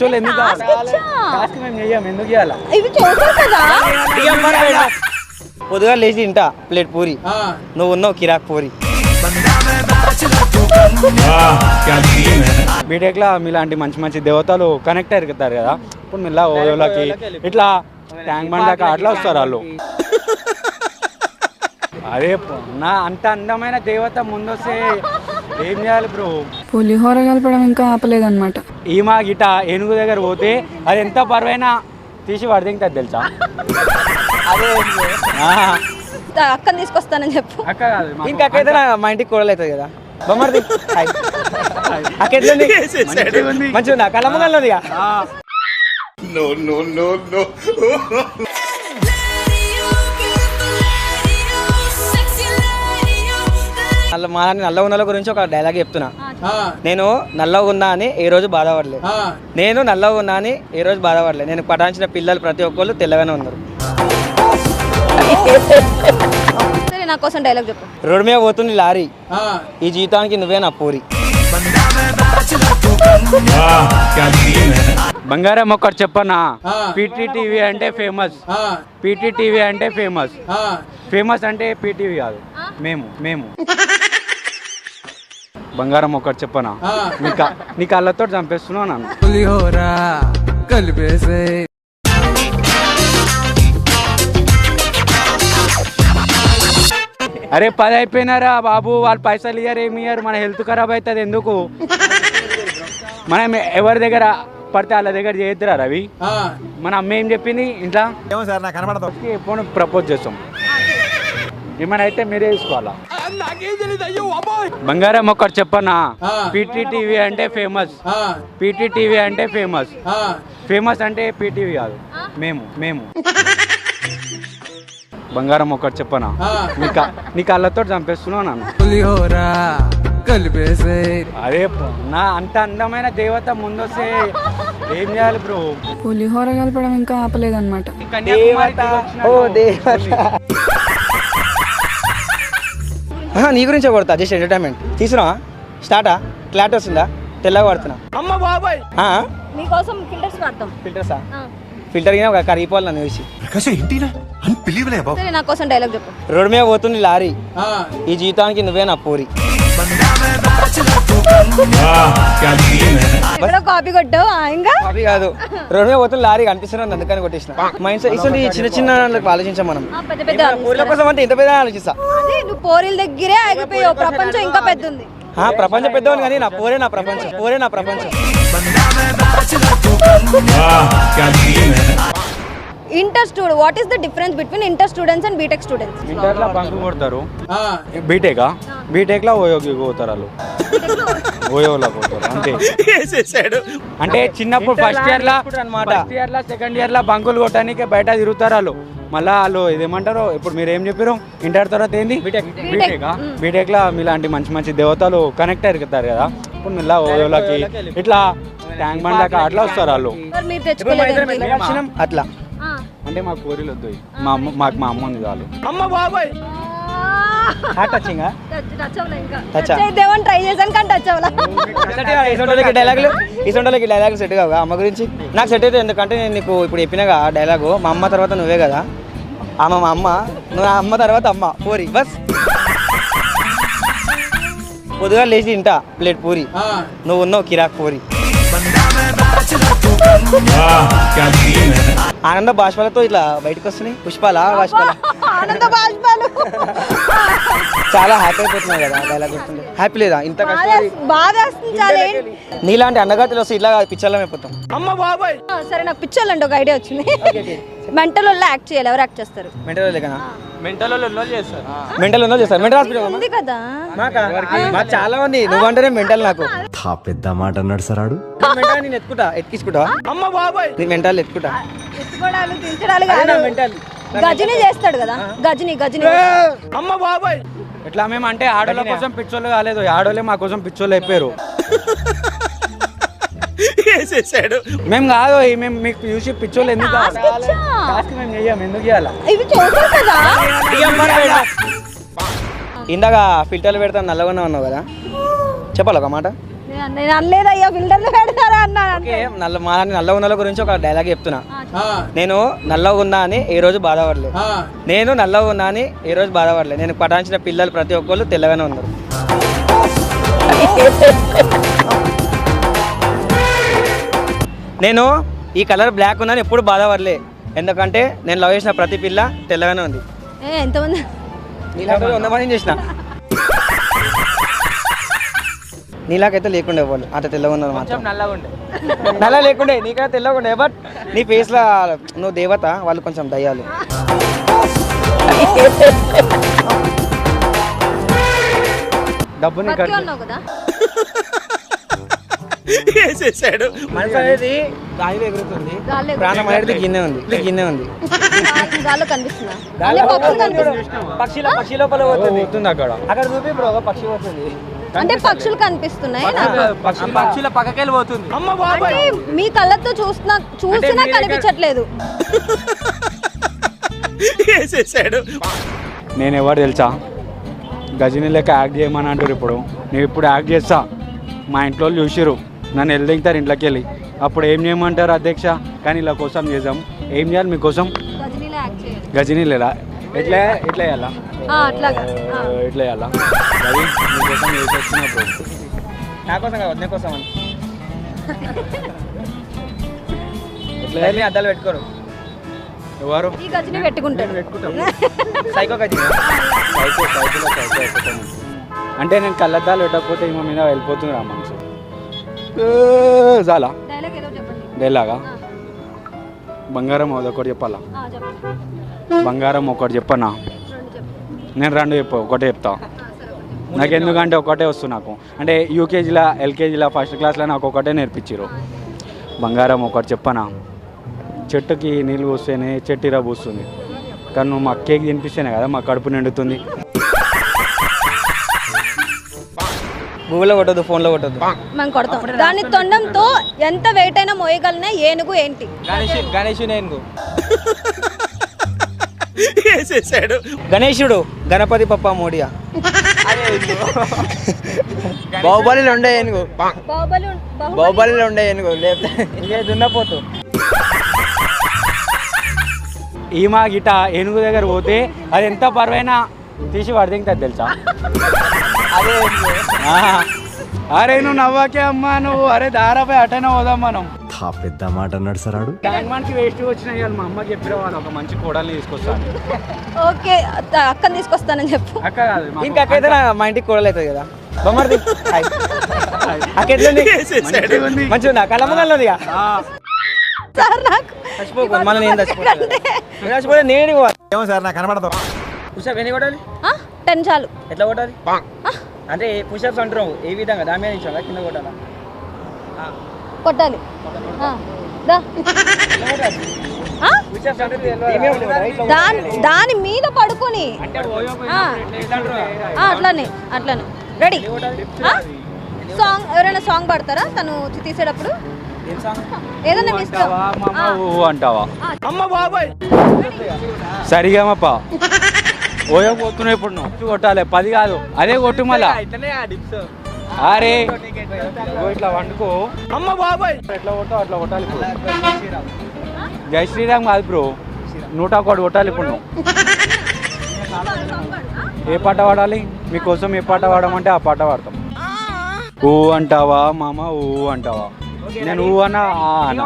పిచ్చోళ్ళు ఎందుకు టాస్క్ మేము చెయ్యం, ఎందుకు చేయాలా? పొద్దుగా లేచి తింటా ప్లేట్ పూరి, నువ్వు ఉన్నావు కిరాక్ పూరి. బీటెక్ లా మీలాంటి మంచి మంచి దేవతలు కనెక్ట్ అవుతారు కదా, ఇప్పుడు మిల్లా ఓయోలకి ఇట్లా ట్యాంక్ బండ్ దాకా అట్లా వస్తారు వాళ్ళు. అరే నా అంత అందమైన దేవత ముందొస్తే ఏం చేయాలి బ్రో? పులిహోర కలపడం ఇంకా ఆపలేదన్నమాట. ఈమా గిట ఏనుగు దగ్గర పోతే అది ఎంత బరువైనా తీసి పడిదింగతుంది తెలుసా? అక్కని తీసుకొస్తానని చెప్పు. అక్క కాదు, ఇంకా అక్క అయితే మా ఇంటికి కూడలు అవుతుంది కదా. బొమ్మది అక్క ఎట్లుంది? మంచిగా ఉందా? కళ్ళమ్మగల్లో ఉంది. మా నల్ల ఉన్నల గురించి ఒక డైలాగ్ చెప్తున్నా. నేను నల్లగా ఉన్నా అని ఏ రోజు బాధపడలేదు, నేను నల్లగా ఉన్నా అని ఏ రోజు బాధపడలేదు. నేను పటాయించిన పిల్లలు ప్రతి ఒక్కళ్ళు తెల్లగానే ఉన్నారు. నా కోసం డైలాగ్ చెప్పు. రోడ్డు మీద పోతుంది లారీ, ఈ జీవితానికి నువ్వే నా పూరి. బంగారం ఒక్కటి చెప్పనా, పీటీటీవీ అంటే ఫేమస్, పీటీటీవీ అంటే ఫేమస్, ఫేమస్ అంటే పీటీవీ కాదు, మేము మేము బంగారం ఒక్కటి చెప్పనా, నీ కళ్ళతో చంపేస్తున్నావు నన్ను. అరే 10 అయిపోయినారా బాబు, వాళ్ళు పైసలు ఇయ్యారు ఏమి ఇయ్యారు, మన హెల్త్ ఖరాబ్ అవుతుంది ఎందుకు? మనం ఎవరి దగ్గర పడితే వాళ్ళ దగ్గర చేయొద్దురా రవి. మన అమ్మ ఏం చెప్పింది ఇంట్లో? ఏమో సార్ నాకు కనబడదు. ఎప్పుడు ప్రపోజ్ చేస్తాం, ఏమైనా అయితే మీరే తీసుకోవాలా. బంగారం ఒక్కటి చెప్పనా, పీటీటీవీ అంటే ఫేమస్, పీటీటీవీ అంటే ఫేమస్, ఫేమస్ అంటే పీటీవీ కాదు, మేము మేము బంగారం ఒక్కటి చెప్పనా, నీ కళ్ళతో చంపేస్తున్నావు నన్ను. అరే నా అంత అందమైన దేవత ముందొస్తే ఏం చేయాలి బ్రో? పులిహోర కలపడం ఇంకా ఆపలేదన్నమాట. నీ గురించే కొడతా, జస్ట్ ఎంటర్టైన్మెంట్. తీసుకురా స్టార్టా, క్లాట్ వస్తుందా? తెల్లగా పడుతున్నా. అమ్మ బాబాయ్ మీకోసం ఫిల్టర్స్ వాడతాం. ఫిల్టర్సా? ఫిల్టర్ కింద ఒక కరిగిపోవాలి నన్ను చూసి. నా కోసం డైలాగ్ చెప్పు. రోడ్డు మీద పోతుంది లారీ, ఈ జీవితానికి నువ్వే నా పూరి. కాపీ కొట్టావు ఇంకా? కాపీ కాదు, రోడ్డు మీద పోతుంది లారీ కనిపిస్తున్నా, అందుకని కొట్టేసిన. మైండ్ సెట్ చిన్న చిన్న ఆలోచించాం మనం. పూరిల కోసం అంటే ఇంత పెద్ద ఆలోచిస్తా. నువ్వు పోరీల దగ్గరే ఆగిపోయావు, ప్రపంచం ఇంకా పెద్ద ఉంది. ప్రపంచం పెద్దవాళ్ళు కానీ నా పోరే నా ప్రపంచం, పోరే నా ప్రపంచం. Inter student, what is the difference between inter students and BTech students? Inter లో బంక్ కొడతారు, బీటెక్ లో ఓయోకి పోతారు వాళ్ళు, ఓయోలో పోతారు అంతే. అంటే చిన్నప్పుడు ఫస్ట్ ఇయర్ లా సెకండ్ ఇయర్ లా బంకులు కొట్టడానికి బయట తిరుగుతారు వాళ్ళు. మళ్ళా వాళ్ళు ఇదేమంటారు, ఇప్పుడు మీరు ఏం చెప్పారు, ఇంటర్ తర్వాత ఏంది బీటెక్ లా మీలాంటి మంచి మంచి దేవతలు కనెక్ట్ అవుతారు కదా, ఇప్పుడు మిల్లా ఓయోలకి ఇట్లా ట్యాంక్ బండ్ దాకా అట్లా వస్తారు వాళ్ళు. అట్లా అంటే మా కోరిలు వద్దు, మాకు మా అమ్మ ఉంది చాలు. అమ్మ బాబాయ్ ట్రై చేశాను కానీ టచ్ అవ్వలేదు. డైలాగులు సెట్ కావు అమ్మ గురించి. నాకు సెట్ అయితే ఎందుకంటే నేను నీకు ఇప్పుడు చెప్పినాగా డైలాగు, మా అమ్మ తర్వాత నువ్వే కదా. ఆమె మా అమ్మ, నువ్వు అమ్మ తర్వాత అమ్మ పూరి బస్. పొద్దుగా లేచి తింటా ప్లేట్ పూరి, నువ్వు ఉన్నావు కిరాక్ పూరి. ఆనంద బాష్పాలతో ఇట్లా బయటకు వస్తున్నాయి, పుష్పాల బాష్పాల. చాలా హ్యాపీ అయిపోతున్నావు కదా డైలాగ్ గుర్తుండే. హ్యాపీ లేదా? ఇంత నీలాంటి అన్నగాతులు వస్తే ఇట్లా పిచ్చర్లం అయిపోతాం. అమ్మ బాబాయ్ సరే, నాకు పిచ్చర్లంటే ఒక ఐడియా వచ్చింది. మెంటల్ వాళ్ళు యాక్ట్ చేయాలి, ఎవరు యాక్ట్ చేస్తారు? మెంటల్ లేకనా? మెంటల్ చేస్తారు, మెంటల్ చేస్తారు. మెంటల్ హాస్పిటల్ ఉంది కదా మాకు చాలా మంది. నువ్వంటేనే మెంటల్. నాకు పెద్ద మాట అన్నాడు సరాడు. నేను ఎత్తుకుంటా అమ్మ బాబాయ్, నీ మెంటల్ ఎత్తుకుంటా. ఎత్తుకోవడాలు తించడాలు కాదు, మెంటల్ గజని చేస్తాడు కదా, గజని గజని. అమ్మ బాబాయ్ ఎట్లా మేము అంటే ఆడోళ్ళ కోసం పిచ్చోళ్ళు కాలేదు, ఆడోళ్ళే మా కోసం పిచ్చోళ్ళు అయిపోయారు. మేము కాదు, మేము మీకు చూసి పిచ్చోళ్ళు ఎందుకు మేము చెయ్యం, ఎందుకు చేయాలా? ఇందాక ఫిల్టర్లు పెడతాను నల్లగా ఉన్నావు కదా, చెప్పాలి ఒక మాట. నేను అనలేదయ్యా, ఫిల్టర్లు పెడతారా అన్నా ఓకే నల్ల ఉన్న గురించి ఒక డైలాగ్ చెప్తున్నా. నేను నల్లగా ఉన్నా అని ఏ రోజు బాధపడలేదు. నేను నల్లగా ఉన్నా అని ఏ రోజు బాధపడలేదు. నేను పటాయించిన పిల్లలు ప్రతి ఒక్కళ్ళు తెల్లగానే ఉన్నారు. నేను ఈ కలర్ బ్లాక్ ఉన్నాను ఎప్పుడు బాధపడలే. ఎందుకంటే నేను లవ్ చేసిన ప్రతి పిల్ల తెల్లగానే ఉంది. ఎంతమంది నీలాగా ఉందామని చేసిన. నీలాగైతే లేకుండే వాళ్ళు అంత తెల్లగా ఉన్నారు మాత్రం. నల్ల లేకుండే నీకైతే తెల్లగా ఉండే. బట్ నీ ఫేస్ లో నువ్వు దేవత, వాళ్ళు కొంచెం దయ్యాలు. డబ్బుని బతికే ఉన్నావు కదా మనసు అనేది గాలిలో ఎగురుతుంది, గాల్లో ప్రాణం అనేది గిన్నె ఉంది. గాల్లో కనిపిస్తుందా? అంటే పక్షులు కనిపిస్తున్నాయి. పక్షి లోపల పోతుంది అక్కడ చూపి బ్రో పక్షి పోతుంది. అంటే పక్షులు కనిపిస్తున్నాయి నాకు. పక్షుల పక్కకెళ్ళి పోతుంది. అంటే మీ కళ్ళతో చూసినా కనిపించట్లేదు. నేను ఎవరు తెలుసా? గజని లెక్క యాక్ట్ చేయమని అంటారు. ఇప్పుడు నేను ఇప్పుడు యాక్ట్ చేస్తా, మా ఇంట్లో వాళ్ళు చూసిరు, నన్ను వెళ్ళింటారు ఇంట్లోకి వెళ్ళి. అప్పుడు ఏం చేయమంటారు అధ్యక్ష? కానీ ఇలా కోసం చేద్దాం. ఏం చేయాలి మీకోసం? గజనీలో యాక్ట్ చేయాలి. గజనీలేలా? ఎట్లా వేయాలా? అట్లాగా ఎట్లా వేయాలా? అది మీకోసం వేసేస్తున్నప్పుడు నా కోసం కాదు, నీ కోసం అని. ఎట్లా అద్దాలు పెట్టుకోరు ఎవరు? ఈ గజని పెట్టుకుంటాడు. సైకో గజని. అంటే నేను కళ్ళద్దాలు పెట్టకపోతే ఈమె మీద వెళ్ళిపోతుంది రా మనసు. చాలా డైలాగ్ ఏదో చెప్పండి. డైలాగా బంగారం ఒకటి చెప్పాలా? చెప్పండి. బంగారం ఒకటి చెప్పనా? నేను రెండు ఒకటే చెప్తా. నాకు ఎందుకంటే ఒకటే వస్తుంది నాకు. అంటే యూకేజీలో ఎల్కేజీలో ఫస్ట్ క్లాస్లో నాకు ఒకటే నేర్పించారు. బంగారం ఒకటి చెప్పనా? చెట్టుకి నీళ్ళు పోస్తేనే చెట్టిరా పూస్తుంది, కానీ నువ్వు మా కేక్ తినిపిస్తేనే కదా మా కడుపు నిండుతుంది. గూగుల్లో కొట్టద్దు, ఫోన్లో కొట్టద్దు. మనం కొడతాం. దాని తొండంతో ఎంత వెయిట్ అయినా మోయగలనే ఏనుగు ఏంటి? గణేశుడు, గణపతి పప్ప మోడియా. బాహుబలిలో ఉండే ఏనుగు. బాహుబలిలో ఉండే ఏనుగు లేకపోతే దున్నపోతు. ఈమా గిట ఏనుగు దగ్గర పోతే అది ఎంత బరువైనా తీసి పడితే తెలుసా? అదే అరే నువ్వు నవ్వాకే అమ్మా నువ్వు. అరే దారాపై అటైనా పోదాం మనం. పెద్ద మాట అన్నాడు సార్ ఆడు. ట్యాంక్ మనకి వేస్ట్ వచ్చినాయి వాళ్ళు. మా అమ్మకి చెప్పిన వాళ్ళు ఒక మంచి కోడల్ని తీసుకొస్తాను. ఓకే, అక్కని తీసుకొస్తానని చెప్పు. అక్క కాదు, ఇంకా అక్కయితే మా ఇంటికి కూడలు అవుతుంది కదా. బొమ్మది అక్కెట్లుంది? మంచిగా ఉందా? కళ్ళమ్మగల్లో ఉంది. సార్ నాకు చచ్చిపోకు మళ్ళీ నేను చచ్చిపోతే నేను ఏమో సార్ నాకు కనబడదు. పుషప్ ఎన్ని కొట్టాలి? 10 చాలు. ఎట్లా కొట్టాలి? అంటే పుషప్స్ అంటున్నావు ఏ విధంగా? దాని మీద ఇచ్చావా కింద కొట్టాలా? కొట్టాలి. దా. దాని మీద పడుకొని అట్లానే రెడీ. సాంగ్ ఎవరైనా సాంగ్ పాడతారా తను తీసేటప్పుడు? ఏదన్నా మీ ఇష్టం. అంటావా? సరిగామప్ప ఓయో పోతున్నావు ఇప్పుడు. నువ్వు కొట్టాలి 10 కాదు, అదే కొట్టు మళ్ళా. అరే ఇట్లా వండుకో. అమ్మ బాబాయ్ ఎట్లా కొట్టావు అట్లా కొట్టాలి ఇప్పుడు. జై శ్రీరామ్ కాదు బ్రో, 101 కొట్టాలి ఇప్పుడు. నువ్వు ఏ పాట పాడాలి? మీకోసం ఏ పాట పాడమంటే ఆ పాట పాడతాం. ఊ అంటావా మామ? ఊ అంటావా? నేను ఊ అన్నా అన్నా.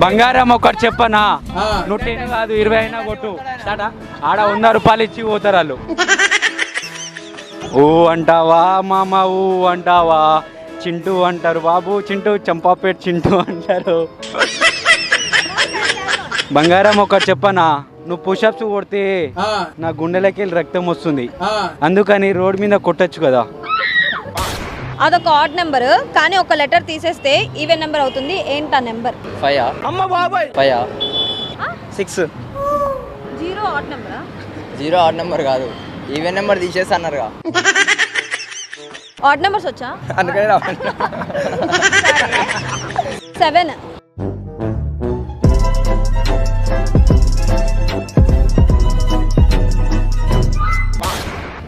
బంగారం ఒకటి చెప్పనా? 110 కాదు 20 అయినా కొట్టు. ఆడ 100 రూపాయలు ఇచ్చి పోతారు వాళ్ళు. ఊ అంటావా మామ? ఊ అంటావా? చింటూ అంటారు బాబు, చింటూ చంపాపేట చింటూ అంటారు. బంగారం ఒకటి చెప్పనా? నువ్వు పుషప్స్ కొడితే నా గుండెలకి రక్తం వస్తుంది, అందుకని రోడ్ మీద కొట్టచ్చు కదా. అదొక ఆడ్ నెంబర్, కానీ ఒక లెటర్ తీసేస్తే ఈవెన్ నెంబర్ అవుతుంది. ఏంటి ఆ నెంబర్? 5. అమ్మ బాబాయ్ 5. 6. 0 ఆడ్ నెంబరా? 0 ఆడ్ నెంబర్ కాదు, ఈవెన్ నెంబర్ తీసేసి అన్నారుగా. ఆడ్ నెంబర్స్ వచ్చా? అందుకనే 7.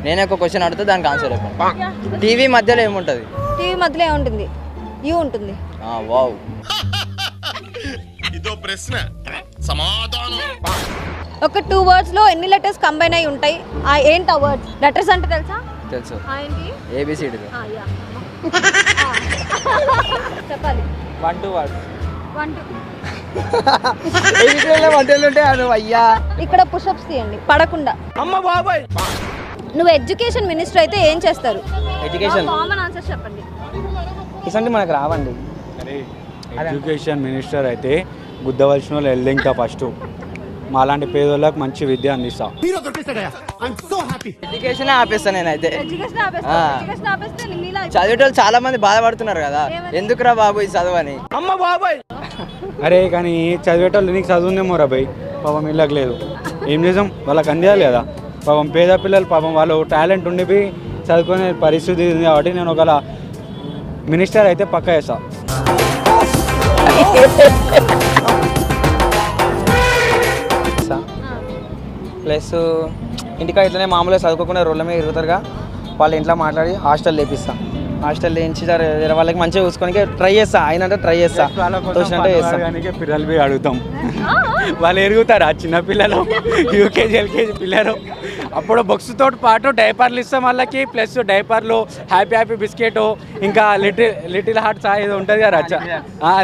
నేనే ఒక క్వశ్చన్ అడుగుతా, దానికి ఆన్సర్ చెప్పండి. టీవీ మధ్యలో ఏముంటుంది? టీవీ మధ్యలో ఏముంటుంది? యూ ఉంటుంది. వావ్. ఒక 2 words లో ఎన్ని లెటర్స్ కంబైన్ అయి ఉంటాయి? ఏంటి ఆ వర్డ్స్? లెటర్స్ అంటే తెలుసా? తెలుసు. ఏంటి? ఏబిసిడి. చెప్పాలి. 1 2 words. 1 2. ఏబిసిడిలో 1 2 ఉంటాయి అను అయ్యా. ఇక్కడ పుషప్స్ తీయండి పడకుండా. అమ్మ బాబాయ్. నువ్వు ఎడ్యుకేషన్ మినిస్టర్ అయితే ఏం చేస్తారు? ఎడ్యుకేషన్. కామన్ ఆన్సర్ చెప్పండి. ఇసంటి మనకు రావండి. ఎడ్యుకేషన్ మినిస్టర్ అయితే గుద్దవలసిన వాళ్ళు వెళ్ళి ఇంకా ఫస్ట్ మాలాంటి పేదోళ్ళకి మంచి విద్య అందిస్తా. ఎడ్యుకేషన్ ఆపేస్తాను నేనైతే. ఎడ్యుకేషన్ ఆపేస్తే నీలా చదివేటోళ్ళు చాలా మంది బాధపడుతున్నారు కదా, ఎందుకురా బాబు ఈ చదువు అని. అమ్మ బాబాయ్. అరే కానీ చదివేటోళ్ళు నీకు చదువుందేమో రా భయ్, పాపం వీళ్ళకి లేదు. ఏం చేసాం, వాళ్ళకి అందియాలి కదా. పాపం పేద పిల్లలు పాపం వాళ్ళు టాలెంట్ ఉండిపోయి చదువుకునే పరిస్థితి ఉంది కాబట్టి నేను ఒకవేళ మినిస్టర్ అయితే పక్కా చేస్తా. ప్లస్ ఇంటికా ఇట్లనే మామూలుగా చదువుకోకుండా రోడ్ల మీద తిరుగుతారుగా, వాళ్ళ ఇంట్లో మాట్లాడి హాస్టల్ లేపిస్తా. హాస్టల్ లేచి వాళ్ళకి మంచిగా చూసుకొని ట్రై చేస్తా. అయినంటే ట్రై చేస్తా, తోచినట్టే చేస్తా. పిల్లలు పోయి అడుగుతాం, వాళ్ళు ఎరుగుతారు. ఆ చిన్న పిల్లలు యూకేజీ ఎల్కేజీ పిల్లలు అప్పుడు బుక్స్తో పాటు డైపర్లు ఇస్తాం వాళ్ళకి. ప్లస్ డైపర్లు, హ్యాపీ హ్యాపీ బిస్కెట్, ఇంకా లిటిల్ హార్ట్స్ ఏదో ఉంటుంది కదా రచ్చ,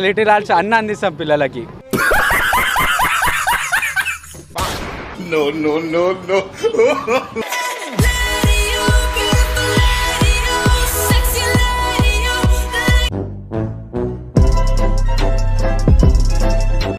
లిటిల్ హార్ట్స్ అన్నీ అందిస్తాం పిల్లలకి. No.